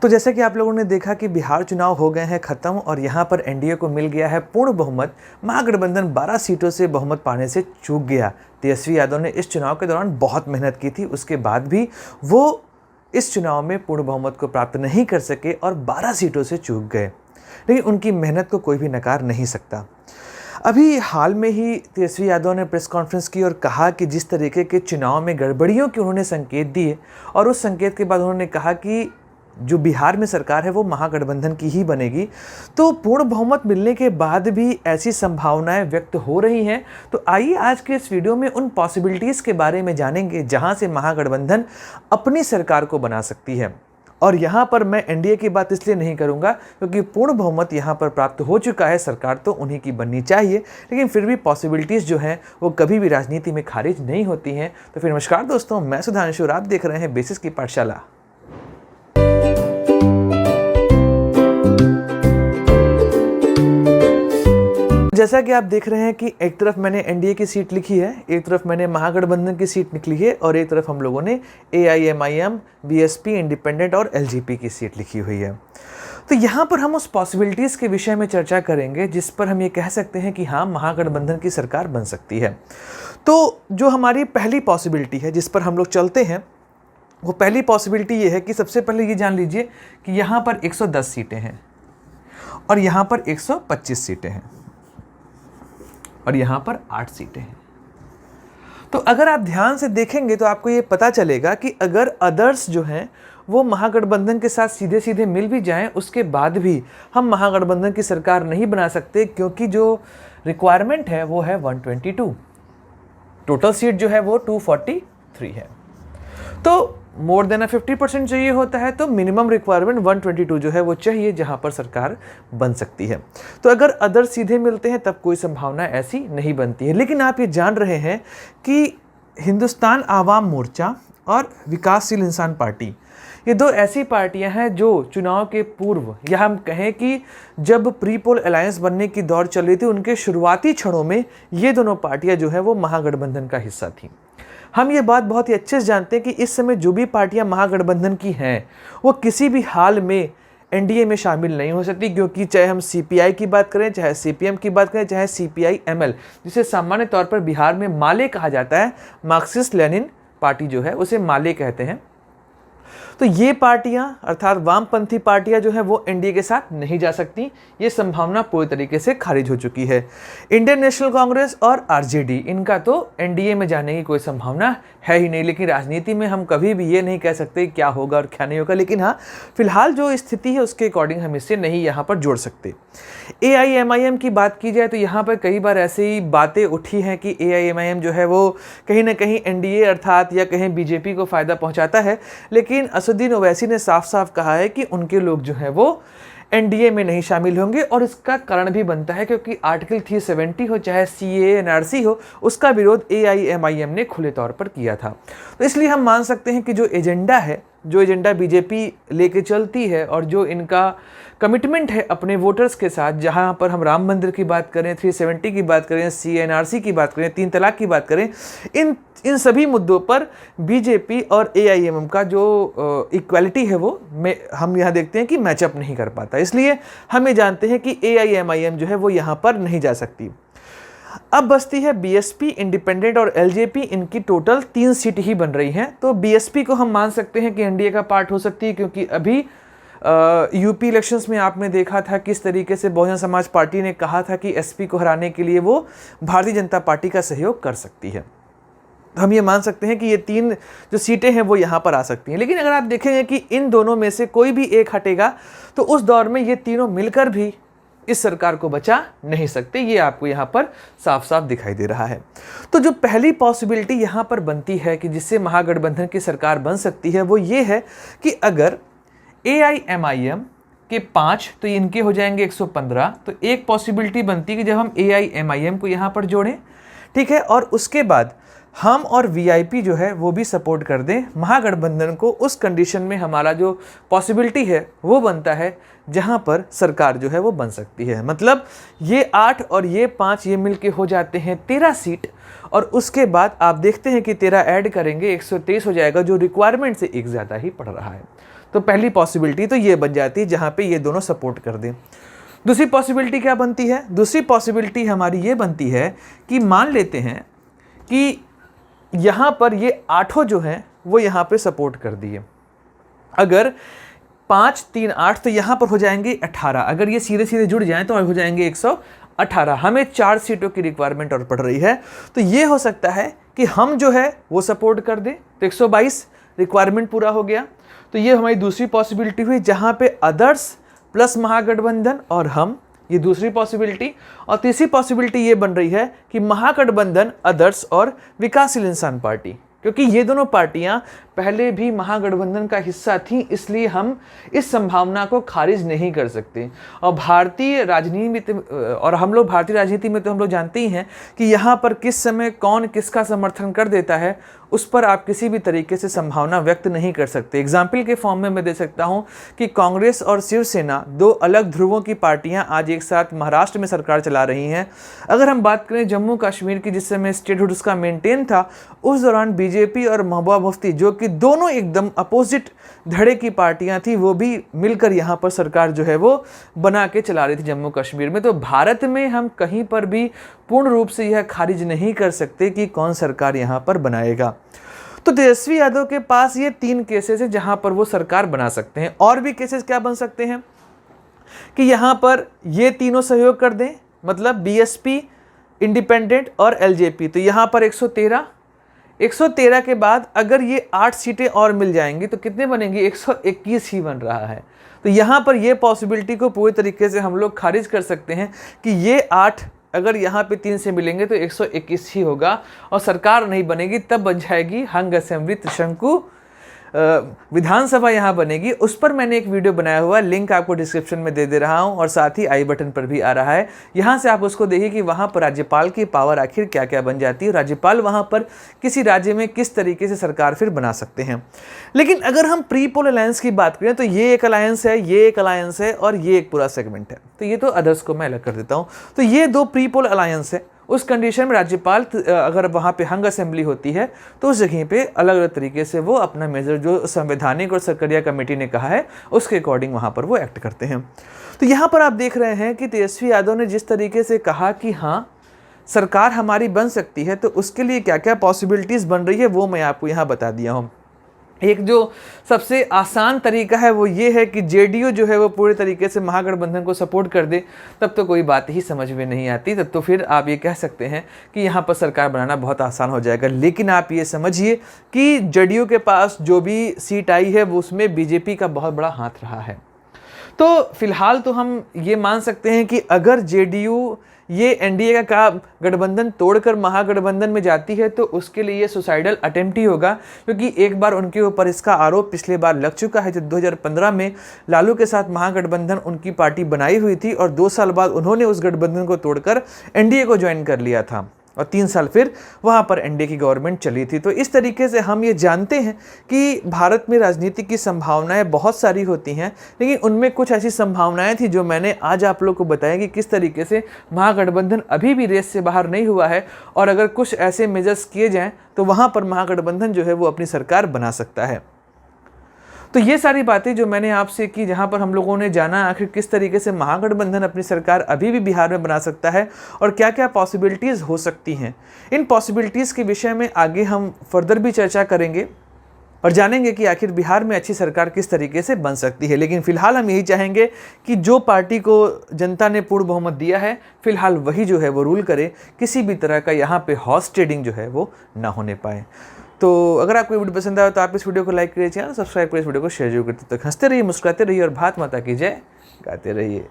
तो जैसा कि आप लोगों ने देखा कि बिहार चुनाव हो गए हैं ख़त्म और यहाँ पर एनडीए को मिल गया है पूर्ण बहुमत। महागठबंधन 12 सीटों से बहुमत पाने से चूक गया। तेजस्वी यादव ने इस चुनाव के दौरान बहुत मेहनत की थी, उसके बाद भी वो इस चुनाव में पूर्ण बहुमत को प्राप्त नहीं कर सके और 12 सीटों से चूक गए, लेकिन उनकी मेहनत को कोई भी नकार नहीं सकता। अभी हाल में ही तेजस्वी यादव ने प्रेस कॉन्फ्रेंस की और कहा कि जिस तरीके के चुनाव में गड़बड़ियों के उन्होंने संकेत दिए और उस संकेत के बाद उन्होंने कहा कि जो बिहार में सरकार है वो महागठबंधन की ही बनेगी। तो पूर्ण बहुमत मिलने के बाद भी ऐसी संभावनाएं व्यक्त हो रही हैं। तो आइए आज के इस वीडियो में उन पॉसिबिलिटीज़ के बारे में जानेंगे जहां से महागठबंधन अपनी सरकार को बना सकती है। और यहाँ पर मैं एनडीए की बात इसलिए नहीं करूँगा क्योंकि पूर्ण बहुमत यहाँ पर प्राप्त हो चुका है, सरकार तो उन्हीं की बननी चाहिए, लेकिन फिर भी पॉसिबिलिटीज़ जो हैं वो कभी भी राजनीति में खारिज नहीं होती हैं। तो फिर नमस्कार दोस्तों, मैं सुधांशु और आप देख रहे हैं बेसिस की पाठशाला। जैसा कि आप देख रहे हैं कि एक तरफ मैंने एनडीए की सीट लिखी है, एक तरफ मैंने महागठबंधन की सीट निकली है और एक तरफ हम लोगों ने एआईएमआईएम, बीएसपी, इंडिपेंडेंट और एलजेपी की सीट लिखी हुई है। तो यहाँ पर हम उस पॉसिबिलिटीज़ के विषय में चर्चा करेंगे जिस पर हम ये कह सकते हैं कि हाँ, महागठबंधन की सरकार बन सकती है। तो जो हमारी पहली पॉसिबिलिटी है जिस पर हम लोग चलते हैं, वो पहली पॉसिबिलिटी ये है कि सबसे पहले ये जान लीजिए कि यहाँ पर 110 सीटें हैं और यहाँ पर 125 सीटें हैं और यहाँ पर 8 सीटें हैं। तो अगर आप ध्यान से देखेंगे तो आपको ये पता चलेगा कि अगर अदर्स जो हैं वो महागठबंधन के साथ सीधे सीधे मिल भी जाएं, उसके बाद भी हम महागठबंधन की सरकार नहीं बना सकते, क्योंकि जो रिक्वायरमेंट है वो है 122। टोटल सीट जो है वो 243 है। तो मोर देन 50% चाहिए होता है, तो मिनिमम रिक्वायरमेंट 122 जो है वो चाहिए जहां पर सरकार बन सकती है। तो अगर अदर सीधे मिलते हैं तब कोई संभावना ऐसी नहीं बनती है। लेकिन आप ये जान रहे हैं कि हिंदुस्तान आवाम मोर्चा और विकासशील इंसान पार्टी, ये दो ऐसी पार्टियां हैं जो चुनाव के पूर्व, या हम कहें कि जब प्री पोल अलायंस बनने की दौर चल रही थी, उनके शुरुआती क्षणों में ये दोनों पार्टियां जो है वो महागठबंधन का हिस्सा थी। हम ये बात बहुत ही अच्छे से जानते हैं कि इस समय जो भी पार्टियां महागठबंधन की हैं वो किसी भी हाल में एनडीए में शामिल नहीं हो सकती, क्योंकि चाहे हम सीपीआई की बात करें, चाहे सीपीएम की बात करें, चाहे सीपीआई एमएल, जिसे सामान्य तौर पर बिहार में माले कहा जाता है, मार्क्सिस्ट लेनिन पार्टी जो है उसे माले कहते हैं। तो ये पार्टियां अर्थात वामपंथी पार्टियां जो है वो एनडीए के साथ नहीं जा सकती। ये संभावना पूरी तरीके से खारिज हो चुकी है। इंडियन नेशनल कांग्रेस और आरजेडी, इनका तो एनडीए में जाने की कोई संभावना है ही नहीं। लेकिन राजनीति में हम कभी भी ये नहीं कह सकते क्या होगा और क्या नहीं होगा, लेकिन हाँ, फिलहाल जो स्थिति है उसके अकॉर्डिंग हम इसे नहीं यहाँ पर जोड़ सकते। एआईएमआईएम की बात की जाए तो यहाँ पर कई बार ऐसी बातें उठी हैं कि एआईएमआईएम जो है वो कहीं ना कहीं एनडीए अर्थात या कहीं बीजेपी को फ़ायदा पहुँचाता है, लेकिन असदुद्दीन ओवैसी ने साफ साफ कहा है कि उनके लोग जो हैं वो एनडीए में नहीं शामिल होंगे। और इसका कारण भी बनता है क्योंकि आर्टिकल 370 हो चाहे सीएए एनआरसी हो, उसका विरोध एआईएमआईएम ने खुले तौर पर किया था। तो इसलिए हम मान सकते हैं कि जो एजेंडा है, जो एजेंडा बीजेपी लेके चलती है और जो इनका कमिटमेंट है अपने वोटर्स के साथ, जहां पर हम राम मंदिर की बात करें, 370 की बात करें, सीएनआरसी की बात करें, 3 तलाक की बात करें, इन सभी मुद्दों पर बीजेपी और एआईएमएम का जो इक्वालिटी है वो हम यहाँ देखते हैं कि मैचअप नहीं कर पाता। इसलिए हम ये जानते हैं कि एआईएमआईएम जो है वो यहाँ पर नहीं जा सकती। अब बचती है बीएसपी, इंडिपेंडेंट और एलजेपी। इनकी टोटल 3 सीट ही बन रही हैं। तो बीएसपी को हम मान सकते हैं कि एनडीए का पार्ट हो सकती है, क्योंकि अभी यूपी इलेक्शंस में आपने देखा था किस तरीके से बहुजन समाज पार्टी ने कहा था कि एसपी को हराने के लिए वो भारतीय जनता पार्टी का सहयोग कर सकती है। तो हम ये मान सकते हैं कि ये 3 जो सीटें हैं वो यहाँ पर आ सकती हैं। लेकिन अगर आप देखेंगे कि इन दोनों में से कोई भी एक हटेगा तो उस दौर में ये तीनों मिलकर भी इस सरकार को बचा नहीं सकते। ये आपको यहाँ पर साफ साफ दिखाई दे रहा है। तो जो पहली पॉसिबिलिटी यहाँ पर बनती है कि जिससे महागठबंधन की सरकार बन सकती है वो ये है कि अगर एआईएमआईएम के 5 तो इनके हो जाएंगे 115। तो एक पॉसिबिलिटी बनती है कि जब हम एआईएमआईएम को यहाँ पर जोड़ें, ठीक है, और उसके बाद हम और वीआईपी जो है वो भी सपोर्ट कर दें महागठबंधन को, उस कंडीशन में हमारा जो पॉसिबिलिटी है वो बनता है जहां पर सरकार जो है वो बन सकती है। मतलब ये 8 और ये 5 ये मिलके हो जाते हैं 13 सीट, और उसके बाद आप देखते हैं कि 13 ऐड करेंगे 123 हो जाएगा, जो रिक्वायरमेंट से एक ज़्यादा ही पड़ रहा है। तो पहली पॉसिबिलिटी तो ये बन जाती है जहाँ पे ये दोनों सपोर्ट कर दें। दूसरी पॉसिबिलिटी क्या बनती है? दूसरी पॉसिबिलिटी हमारी ये बनती है कि मान लेते हैं कि यहाँ पर ये आठों जो हैं वो यहाँ पे सपोर्ट कर दिए। अगर 5, 3, 8 तो यहाँ पर हो जाएंगे 18। अगर ये सीधे सीधे जुड़ जाएं तो हो जाएंगे 118। हमें 4 सीटों की रिक्वायरमेंट और पड़ रही है, तो ये हो सकता है कि हम जो है वो सपोर्ट कर दें, तो 122 रिक्वायरमेंट पूरा हो गया। तो ये हमारी दूसरी पॉसिबिलिटी हुई जहाँ पे अदर्स प्लस महागठबंधन और हम, ये दूसरी पॉसिबिलिटी। और तीसरी पॉसिबिलिटी ये बन रही है कि महागठबंधन, अदर्स और विकासशील इंसान पार्टी, क्योंकि ये दोनों पार्टियां पहले भी महागठबंधन का हिस्सा थी, इसलिए हम इस संभावना को खारिज नहीं कर सकते। और भारतीय राजनीति और हम लोग भारतीय राजनीति में तो हम लोग जानते ही हैं कि यहाँ पर किस समय कौन किसका समर्थन कर देता है, उस पर आप किसी भी तरीके से संभावना व्यक्त नहीं कर सकते। एग्जाम्पल के फॉर्म में मैं दे सकता हूँ कि कांग्रेस और शिवसेना, दो अलग ध्रुवों की पार्टियां आज एक साथ महाराष्ट्र में सरकार चला रही हैं। अगर हम बात करें जम्मू कश्मीर की, जिस समय स्टेटहुड उसका मेंटेन था, उस दौरान बीजेपी और महबूबा मुफ्ती, जो कि दोनों एकदम अपोजिट धड़े की पार्टियां थी, वो भी मिलकर यहाँ पर सरकार जो है वो बना के चला रही थी जम्मू कश्मीर में। तो भारत में हम कहीं पर भी पूर्ण रूप से यह खारिज नहीं कर सकते कि कौन सरकार यहाँ पर बनाएगा। तो तेजस्वी यादव के पास ये 3 केसेस है जहाँ पर वो सरकार बना सकते हैं। और भी केसेस क्या बन सकते हैं कि यहाँ पर ये तीनों सहयोग कर दें, मतलब बीएसपी, इंडिपेंडेंट और एलजेपी। तो यहाँ पर 113 के बाद अगर ये 8 सीटें और मिल जाएंगी तो कितने बनेंगी? 121 ही बन रहा है। तो यहाँ पर ये पॉसिबिलिटी को पूरी तरीके से हम लोग खारिज कर सकते हैं कि ये 8 अगर यहाँ पे 3 से मिलेंगे तो 121 ही होगा और सरकार नहीं बनेगी, तब बन जाएगी हंग असेंबली, त्रिशंकु विधानसभा यहाँ बनेगी। उस पर मैंने एक वीडियो बनाया हुआ, लिंक आपको डिस्क्रिप्शन में दे रहा हूँ और साथ ही आई बटन पर भी आ रहा है। यहाँ से आप उसको देखिए कि वहाँ पर राज्यपाल की पावर आखिर क्या क्या बन जाती है, राज्यपाल वहाँ पर किसी राज्य में किस तरीके से सरकार फिर बना सकते हैं। लेकिन अगर हम प्री पोल अलायंस की बात करें तो ये एक अलायंस है, ये एक अलायंस है और ये एक पूरा सेगमेंट है। तो ये तो अदर्स को मैं अलग कर देता हूँ। तो ये 2 प्री पोल अलायंस है। उस कंडीशन में राज्यपाल अगर वहाँ पे हंग असेंबली होती है तो उस जगह पे अलग अलग तरीके से वो अपना मेजर, जो संवैधानिक और सरकारिया कमेटी ने कहा है उसके अकॉर्डिंग वहाँ पर वो एक्ट करते हैं। तो यहाँ पर आप देख रहे हैं कि तेजस्वी यादव ने जिस तरीके से कहा कि हाँ सरकार हमारी बन सकती है, तो उसके लिए क्या क्या पॉसिबिलिटीज़ बन रही है वो मैं आपको यहाँ बता दिया हूँ। एक जो सबसे आसान तरीका है वो ये है कि जेडीयू जो है वो पूरे तरीके से महागठबंधन को सपोर्ट कर दे, तब तो कोई बात ही समझ में नहीं आती, तब तो फिर आप ये कह सकते हैं कि यहाँ पर सरकार बनाना बहुत आसान हो जाएगा। लेकिन आप ये समझिए कि जेडीयू के पास जो भी सीट आई है वो उसमें बीजेपी का बहुत बड़ा हाथ रहा है। तो फिलहाल तो हम ये मान सकते हैं कि अगर जेडीयू ये एनडीए का गठबंधन तोड़कर महागठबंधन में जाती है तो उसके लिए ये सुसाइडल अटेम्प्ट ही होगा, क्योंकि एक बार उनके ऊपर इसका आरोप पिछले बार लग चुका है। जब 2015 में लालू के साथ महागठबंधन उनकी पार्टी बनाई हुई थी और 2 साल बाद उन्होंने उस गठबंधन को तोड़कर एनडीए को ज्वाइन कर लिया था और 3 साल फिर वहाँ पर एनडीए की गवर्नमेंट चली थी। तो इस तरीके से हम ये जानते हैं कि भारत में राजनीति की संभावनाएं बहुत सारी होती हैं, लेकिन उनमें कुछ ऐसी संभावनाएं थी जो मैंने आज आप लोग को बताया कि किस तरीके से महागठबंधन अभी भी रेस से बाहर नहीं हुआ है और अगर कुछ ऐसे मेजर्स किए जाएँ तो वहाँ पर महागठबंधन जो है वो अपनी सरकार बना सकता है। तो ये सारी बातें जो मैंने आपसे की, जहाँ पर हम लोगों ने जाना आखिर किस तरीके से महागठबंधन अपनी सरकार अभी भी बिहार में बना सकता है और क्या क्या पॉसिबिलिटीज़ हो सकती हैं। इन पॉसिबिलिटीज़ के विषय में आगे हम फर्दर भी चर्चा करेंगे और जानेंगे कि आखिर बिहार में अच्छी सरकार किस तरीके से बन सकती है। लेकिन फिलहाल हम यही चाहेंगे कि जो पार्टी को जनता ने पूर्ण बहुमत दिया है फिलहाल वही जो है वो रूल करे, किसी भी तरह का यहाँ पे हॉर्स ट्रेडिंग जो है वो ना होने पाए। तो अगर आपको वीडियो पसंद आया तो आप इस वीडियो को लाइक करिए, चैनल सब्सक्राइब करिए, इस वीडियो को शेयर जरूर करते। तो हंसते रहिए, मुस्कुराते रहिए और भारत माता की जय गाते रहिए।